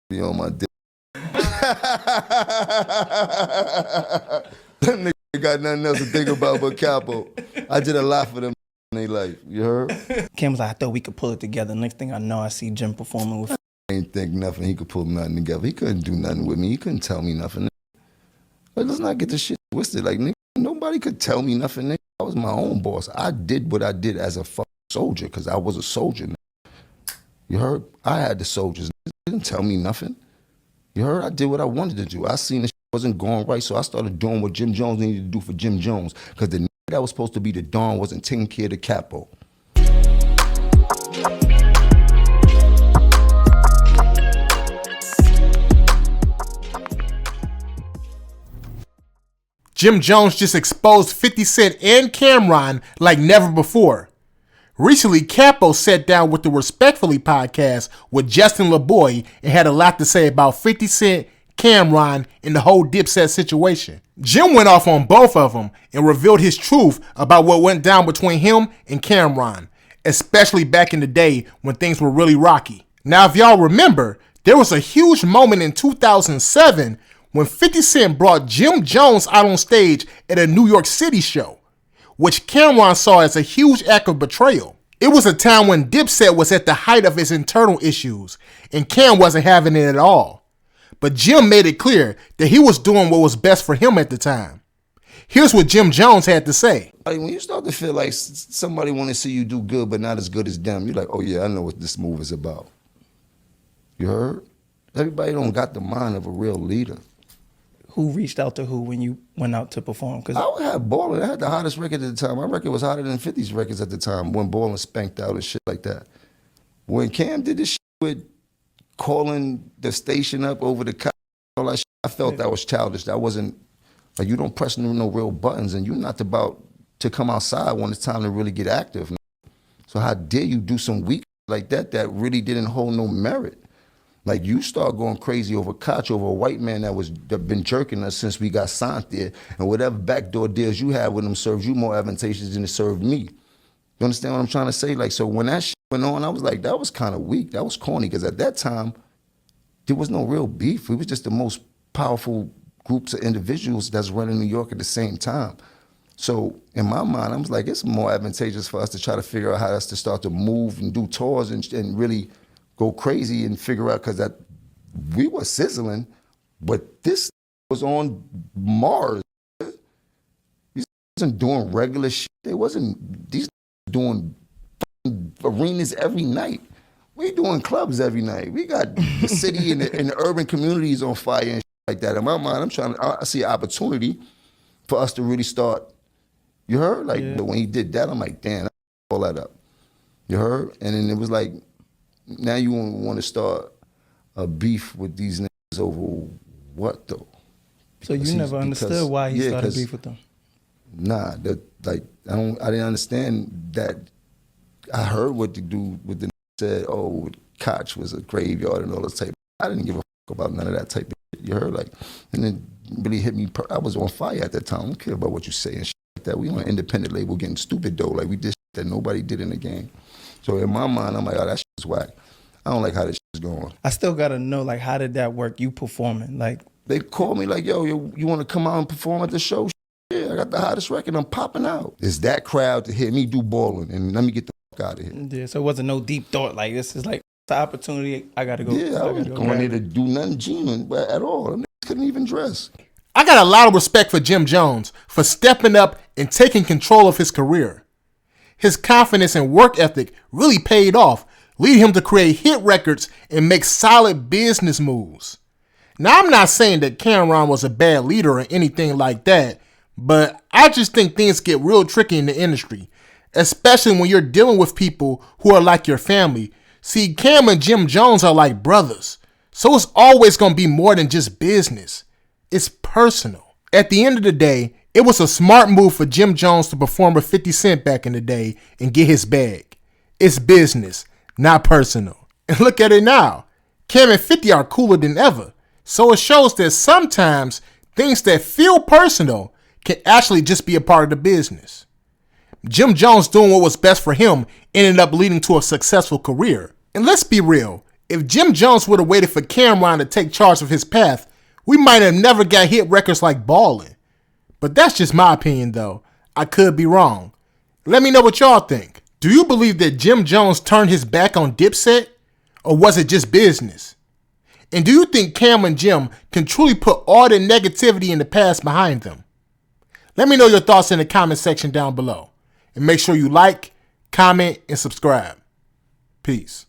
be on my dick. Them niggas got nothing else to think about but Capo. I did a lot for them in their life. You heard? Cam was like, I thought we could pull it together. Next thing I know, I see Jim performing with. I ain't think nothing. He could pull nothing together. He couldn't do nothing with me. He couldn't tell me nothing. Like, let's not get this shit twisted. Like, nigga, nobody could tell me nothing. Nigga. I was my own boss. I did what I did as a fucking soldier because I was a soldier. Nigga. You heard? I had the soldiers. They didn't tell me nothing. You heard? I did what I wanted to do. I seen the shit wasn't going right, so I started doing what Jim Jones needed to do for Jim Jones because the nigga that was supposed to be the Don wasn't taking care of the Capo. Jim Jones just exposed 50 Cent and Camron like never before. Recently, Capo sat down with the Respectfully podcast with Justin LaBoy and had a lot to say about 50 Cent, Camron, and the whole Dipset situation. Jim went off on both of them and revealed his truth about what went down between him and Camron, especially back in the day when things were really rocky. Now, if y'all remember, there was a huge moment in 2007 when 50 Cent brought Jim Jones out on stage at a New York City show, which Camron saw as a huge act of betrayal. It was a time when Dipset was at the height of its internal issues, and Cam wasn't having it at all. But Jim made it clear that he was doing what was best for him at the time. Here's what Jim Jones had to say. Like, when you start to feel like somebody want to see you do good but not as good as them, you're like, oh yeah, I know what this move is about. You heard? Everybody don't got the mind of a real leader. Who reached out to who when you went out to perform? Cause I had Ballin'. I had the hottest record at the time. My record was hotter than 50's records at the time when Ballin' spanked out and shit like that. When Cam did this shit with calling the station up over the cop, all that shit, I felt that was childish. That wasn't, like, you don't press no real buttons and you're not about to come outside when it's time to really get active. So how dare you do some weak like that really didn't hold no merit? Like, you start going crazy over Koch, over a white man that been jerking us since we got signed there, and whatever backdoor deals you had with him serves you more advantageous than it served me. You understand what I'm trying to say? Like, so when that shit went on, I was like, that was kind of weak. That was corny, because at that time, there was no real beef. We was just the most powerful groups of individuals that's running New York at the same time. So in my mind, I was like, it's more advantageous for us to try to figure out how us to start to move and do tours and really go crazy and figure out, because that we were sizzling, but this was on Mars. These wasn't doing regular shit. They wasn't, these doing arenas every night. We doing clubs every night. We got the city and the urban communities on fire and shit like that. In my mind, I see an opportunity for us to really start. You heard? Like, yeah. But when he did that, I'm like, damn, I all that up. You heard? And then it was like, now you want to start a beef with these niggas over what though? So you never understood why he started beef with them? Nah, I didn't understand that. I heard what the dude with the said, oh, Koch was a graveyard and all this type. I didn't give a fuck about none of that type of shit. You heard? Like, and then really hit me. I was on fire at that time. I don't care about what you say and shit like that. We on an independent label getting stupid though. Like, we did shit that nobody did in the game. So in my mind, I'm like, oh, that shit is whack. I don't like how this shit is going. I still gotta know, like, how did that work? You performing, like, they called me like, yo, you want to come out and perform at the show? Yeah, I got the hottest record. I'm popping out. It's that crowd to hear me do Ballin', and let me get the fuck out of here. Yeah, so it wasn't no deep thought. Like, this is like the opportunity. I gotta go. Yeah, I wasn't going there to do nothing genuine at all. Them niggas couldn't even dress. I got a lot of respect for Jim Jones for stepping up and taking control of his career. His confidence and work ethic really paid off, leading him to create hit records and make solid business moves. Now, I'm not saying that Camron was a bad leader or anything like that, but I just think things get real tricky in the industry, especially when you're dealing with people who are like your family. See, Cam and Jim Jones are like brothers, so it's always going to be more than just business. It's personal. At the end of the day, it was a smart move for Jim Jones to perform with 50 Cent back in the day and get his bag. It's business, not personal. And look at it now. Cam and 50 are cooler than ever. So it shows that sometimes things that feel personal can actually just be a part of the business. Jim Jones doing what was best for him ended up leading to a successful career. And let's be real, If Jim Jones would have waited for Camron to take charge of his path, we might have never got hit records like Ballin'. But that's just my opinion though. I could be wrong. Let me know what y'all think. Do you believe that Jim Jones turned his back on Dipset? Or was it just business? And do you think Cam and Jim can truly put all the negativity in the past behind them? Let me know your thoughts in the comment section down below. And make sure you like, comment, and subscribe. Peace.